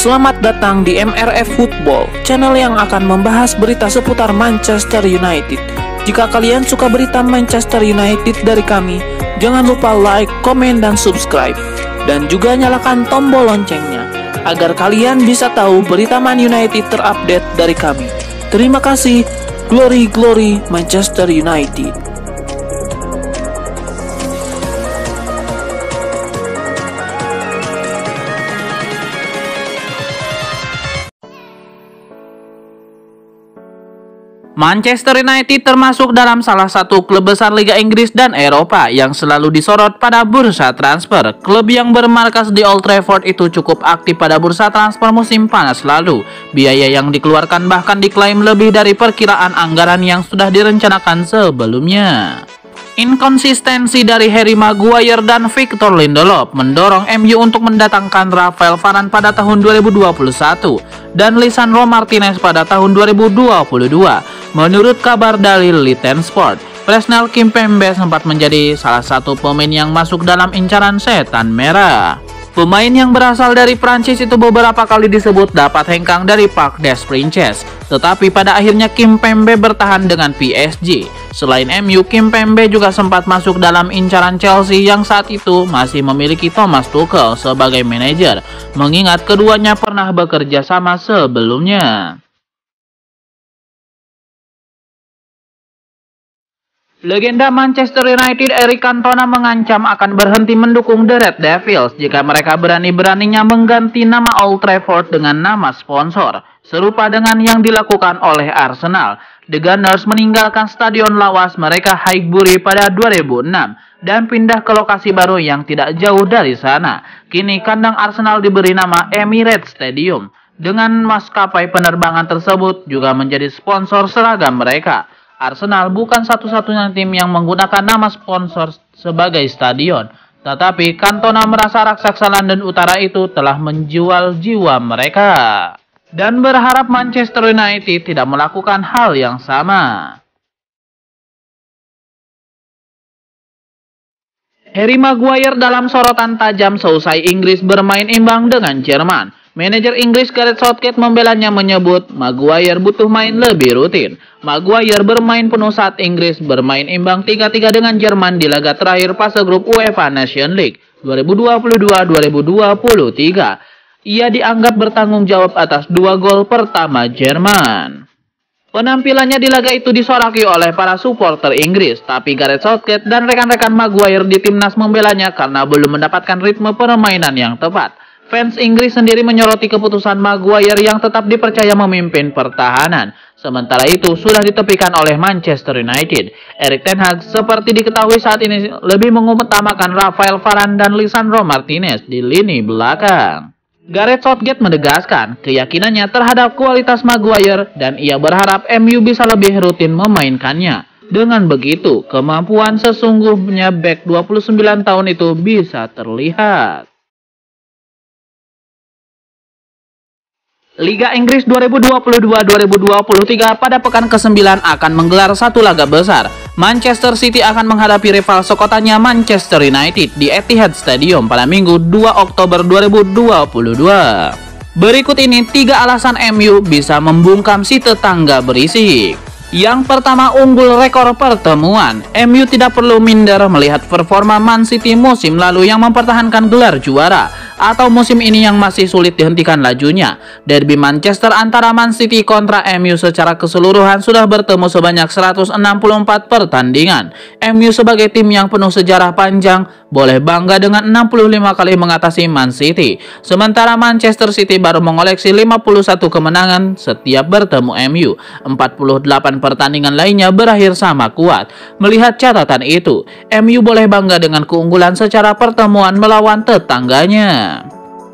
Selamat datang di MRF Football, channel yang akan membahas berita seputar Manchester United. Jika kalian suka berita Manchester United dari kami, jangan lupa like, komen, dan subscribe. Dan juga nyalakan tombol loncengnya, agar kalian bisa tahu berita Man United terupdate dari kami. Terima kasih, Glory Glory Manchester United. Manchester United termasuk dalam salah satu klub besar Liga Inggris dan Eropa yang selalu disorot pada bursa transfer. Klub yang bermarkas di Old Trafford itu cukup aktif pada bursa transfer musim panas lalu. Biaya yang dikeluarkan bahkan diklaim lebih dari perkiraan anggaran yang sudah direncanakan sebelumnya. Inkonsistensi dari Harry Maguire dan Victor Lindelof mendorong MU untuk mendatangkan Rafael Varane pada tahun 2021 dan Lisandro Martinez pada tahun 2022. Menurut kabar dari Little Sport, Presnel Kimpembe sempat menjadi salah satu pemain yang masuk dalam incaran setan merah. Pemain yang berasal dari Prancis itu beberapa kali disebut dapat hengkang dari Parc des Princes, tetapi pada akhirnya Kimpembe bertahan dengan PSG. Selain MU, Kimpembe juga sempat masuk dalam incaran Chelsea yang saat itu masih memiliki Thomas Tuchel sebagai manajer, mengingat keduanya pernah bekerja sama sebelumnya. Legenda Manchester United Eric Cantona mengancam akan berhenti mendukung The Red Devils jika mereka berani-beraninya mengganti nama Old Trafford dengan nama sponsor, serupa dengan yang dilakukan oleh Arsenal. The Gunners meninggalkan stadion lawas mereka Highbury pada 2006 dan pindah ke lokasi baru yang tidak jauh dari sana. Kini kandang Arsenal diberi nama Emirates Stadium. Dengan maskapai penerbangan tersebut juga menjadi sponsor seragam mereka. Arsenal bukan satu-satunya tim yang menggunakan nama sponsor sebagai stadion, tetapi Cantona merasa raksasa London Utara itu telah menjual jiwa mereka dan berharap Manchester United tidak melakukan hal yang sama. Harry Maguire dalam sorotan tajam seusai Inggris bermain imbang dengan Jerman. Manajer Inggris Gareth Southgate membelanya, menyebut Maguire butuh main lebih rutin. Maguire bermain penuh saat Inggris bermain imbang 3-3 dengan Jerman di laga terakhir fase grup UEFA Nations League 2022-2023. Ia dianggap bertanggung jawab atas 2 gol pertama Jerman. Penampilannya di laga itu disoraki oleh para supporter Inggris, tapi Gareth Southgate dan rekan-rekan Maguire di timnas membelanya karena belum mendapatkan ritme permainan yang tepat. Fans Inggris sendiri menyoroti keputusan Maguire yang tetap dipercaya memimpin pertahanan. Sementara itu sudah ditepikan oleh Manchester United. Erik ten Hag seperti diketahui saat ini lebih mengutamakan Rafael Varane dan Lisandro Martinez di lini belakang. Gareth Southgate menegaskan keyakinannya terhadap kualitas Maguire dan ia berharap MU bisa lebih rutin memainkannya. Dengan begitu, kemampuan sesungguhnya bek 29 tahun itu bisa terlihat. Liga Inggris 2022-2023 pada pekan ke-9 akan menggelar satu laga besar. Manchester City akan menghadapi rival sekotanya Manchester United di Etihad Stadium pada Minggu 2 Oktober 2022. Berikut ini 3 alasan MU bisa membungkam si tetangga berisik. Yang pertama, unggul rekor pertemuan. MU tidak perlu minder melihat performa Man City musim lalu yang mempertahankan gelar juara, atau musim ini yang masih sulit dihentikan lajunya. Derby Manchester antara Man City kontra MU secara keseluruhan sudah bertemu sebanyak 164 pertandingan. MU sebagai tim yang penuh sejarah panjang boleh bangga dengan 65 kali mengatasi Man City. Sementara Manchester City baru mengoleksi 51 kemenangan setiap bertemu MU. 48 pertandingan lainnya berakhir sama kuat. Melihat catatan itu, MU boleh bangga dengan keunggulan secara pertemuan melawan tetangganya.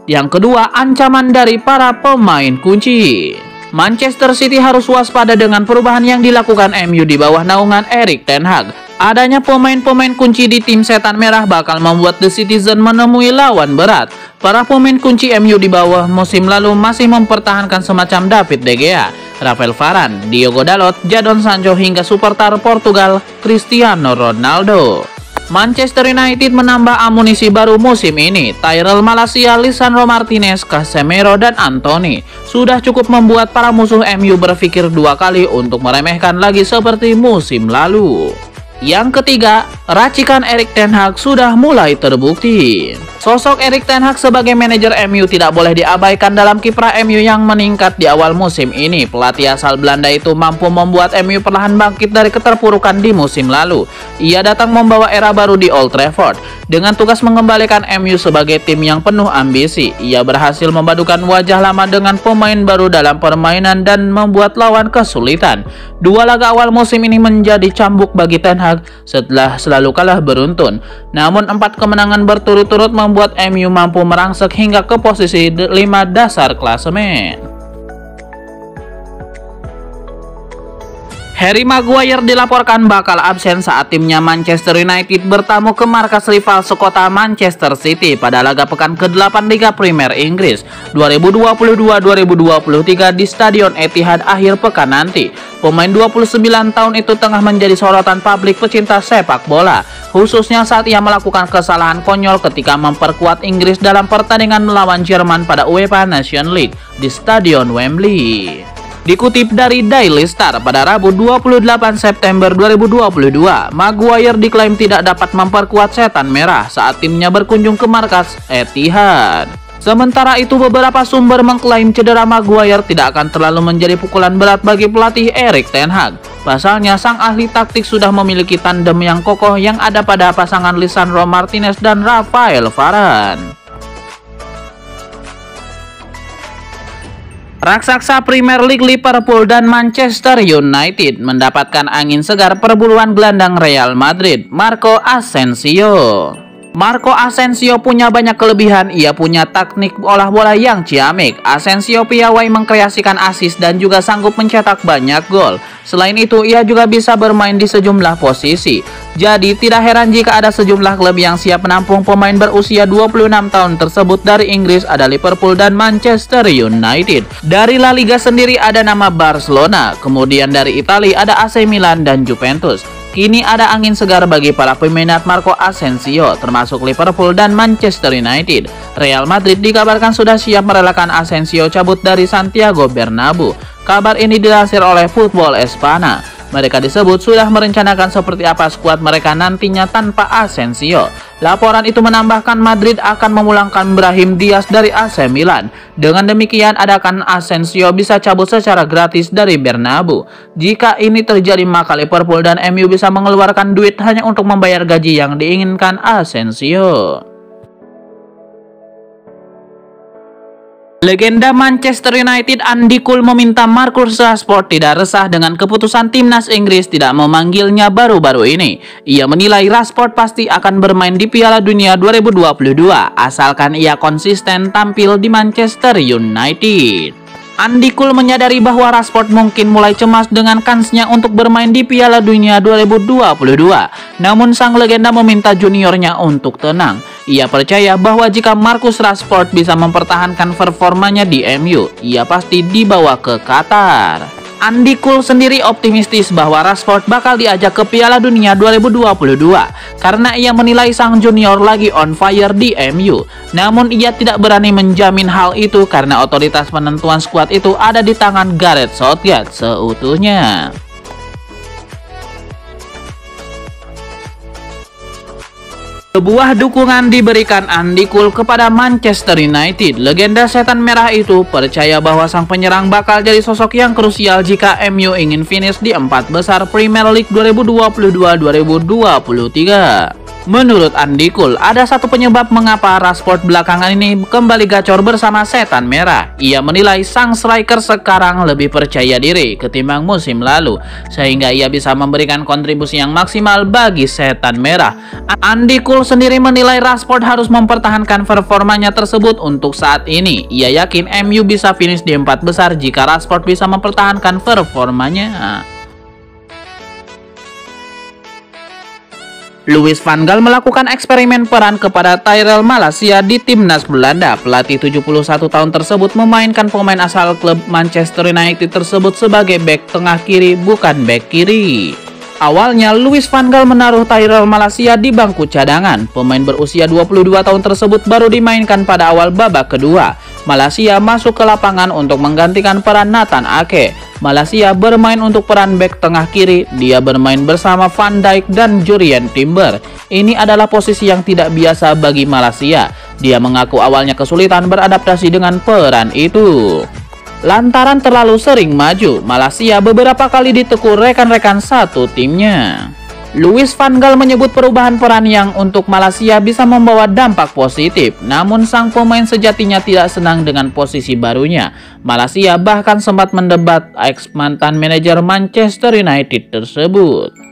Yang kedua, ancaman dari para pemain kunci. Manchester City harus waspada dengan perubahan yang dilakukan MU di bawah naungan Erik ten Hag. Adanya pemain-pemain kunci di tim setan merah bakal membuat The Citizen menemui lawan berat. Para pemain kunci MU di bawah musim lalu masih mempertahankan semacam David De Gea, Rafael Varane, Diogo Dalot, Jadon Sancho hingga supporter Portugal Cristiano Ronaldo. Manchester United menambah amunisi baru musim ini. Tyrell Malacia, Lisandro Martinez, Casemiro, dan Anthony sudah cukup membuat para musuh MU berpikir dua kali untuk meremehkan lagi seperti musim lalu. Yang ketiga, racikan Erik ten Hag sudah mulai terbukti. Sosok Erik ten Hag sebagai manajer MU tidak boleh diabaikan dalam kiprah MU yang meningkat di awal musim ini. Pelatih asal Belanda itu mampu membuat MU perlahan bangkit dari keterpurukan di musim lalu. Ia datang membawa era baru di Old Trafford dengan tugas mengembalikan MU sebagai tim yang penuh ambisi. Ia berhasil memadukan wajah lama dengan pemain baru dalam permainan dan membuat lawan kesulitan. Dua laga awal musim ini menjadi cambuk bagi ten Hag setelah selalu kalah beruntun. Namun 4 kemenangan berturut-turut membuat MU mampu merangsek hingga ke posisi 5 dasar klasemen. Harry Maguire dilaporkan bakal absen saat timnya Manchester United bertamu ke markas rival sekota Manchester City pada laga pekan ke-8 Liga Premier Inggris 2022-2023 di Stadion Etihad akhir pekan nanti. Pemain 29 tahun itu tengah menjadi sorotan publik pecinta sepak bola, khususnya saat ia melakukan kesalahan konyol ketika memperkuat Inggris dalam pertandingan melawan Jerman pada UEFA Nations League di Stadion Wembley. Dikutip dari Daily Star pada Rabu 28 September 2022, Maguire diklaim tidak dapat memperkuat setan merah saat timnya berkunjung ke markas Etihad. Sementara itu, beberapa sumber mengklaim cedera Maguire tidak akan terlalu menjadi pukulan berat bagi pelatih Erik ten Hag. Pasalnya, sang ahli taktik sudah memiliki tandem yang kokoh yang ada pada pasangan Lisandro Martinez dan Rafael Varane. Raksasa Premier League Liverpool dan Manchester United mendapatkan angin segar perburuan gelandang Real Madrid, Marco Asensio. Marco Asensio punya banyak kelebihan. Ia punya teknik olah bola yang ciamik. Asensio piawai mengkreasikan assist dan juga sanggup mencetak banyak gol. Selain itu, ia juga bisa bermain di sejumlah posisi. Jadi, tidak heran jika ada sejumlah klub yang siap menampung pemain berusia 26 tahun tersebut. Dari Inggris ada Liverpool dan Manchester United. Dari La Liga sendiri ada nama Barcelona. Kemudian dari Italia ada AC Milan dan Juventus. Kini ada angin segar bagi para peminat Marco Asensio, termasuk Liverpool dan Manchester United. Real Madrid dikabarkan sudah siap merelakan Asensio cabut dari Santiago Bernabeu. Kabar ini dilansir oleh Football Espana. Mereka disebut sudah merencanakan seperti apa skuad mereka nantinya tanpa Asensio. Laporan itu menambahkan Madrid akan memulangkan Brahim Diaz dari AC Milan. Dengan demikian, adakan Asensio bisa cabut secara gratis dari Bernabeu. Jika ini terjadi, maka Liverpool dan MU bisa mengeluarkan duit hanya untuk membayar gaji yang diinginkan Asensio. Legenda Manchester United Andy Cole meminta Marcus Rashford tidak resah dengan keputusan timnas Inggris tidak memanggilnya baru-baru ini. Ia menilai Rashford pasti akan bermain di Piala Dunia 2022 asalkan ia konsisten tampil di Manchester United. Andy Cole menyadari bahwa Rashford mungkin mulai cemas dengan kansnya untuk bermain di Piala Dunia 2022. Namun sang legenda meminta juniornya untuk tenang. Ia percaya bahwa jika Marcus Rashford bisa mempertahankan performanya di MU, ia pasti dibawa ke Qatar. Andy Cole sendiri optimistis bahwa Rashford bakal diajak ke Piala Dunia 2022 karena ia menilai sang junior lagi on fire di MU. Namun ia tidak berani menjamin hal itu karena otoritas penentuan skuad itu ada di tangan Gareth Southgate seutuhnya. Sebuah dukungan diberikan Andy Cole kepada Manchester United. Legenda setan merah itu percaya bahwa sang penyerang bakal jadi sosok yang krusial jika MU ingin finish di 4 besar Premier League 2022-2023. Menurut Andy Cole, ada satu penyebab mengapa Rashford belakangan ini kembali gacor bersama setan merah. Ia menilai sang striker sekarang lebih percaya diri ketimbang musim lalu, sehingga ia bisa memberikan kontribusi yang maksimal bagi setan merah. Andy Cole sendiri menilai Rashford harus mempertahankan performanya tersebut untuk saat ini. Ia yakin MU bisa finish di 4 besar jika Rashford bisa mempertahankan performanya. Louis van Gaal melakukan eksperimen peran kepada Tyrell Malacia di timnas Belanda. Pelatih 71 tahun tersebut memainkan pemain asal klub Manchester United tersebut sebagai bek tengah kiri, bukan bek kiri. Awalnya, Louis van Gaal menaruh Tyrell Malacia di bangku cadangan. Pemain berusia 22 tahun tersebut baru dimainkan pada awal babak kedua. Malacia masuk ke lapangan untuk menggantikan peran Nathan Ake. Malacia bermain untuk peran bek tengah kiri. Dia bermain bersama Van Dijk dan Jurrien Timber. Ini adalah posisi yang tidak biasa bagi Malacia. Dia mengaku awalnya kesulitan beradaptasi dengan peran itu. Lantaran terlalu sering maju, Malacia beberapa kali ditegur rekan-rekan satu timnya. Louis van Gaal menyebut perubahan peran yang untuk Malacia bisa membawa dampak positif, namun sang pemain sejatinya tidak senang dengan posisi barunya. Malacia bahkan sempat mendebat ex mantan manajer Manchester United tersebut.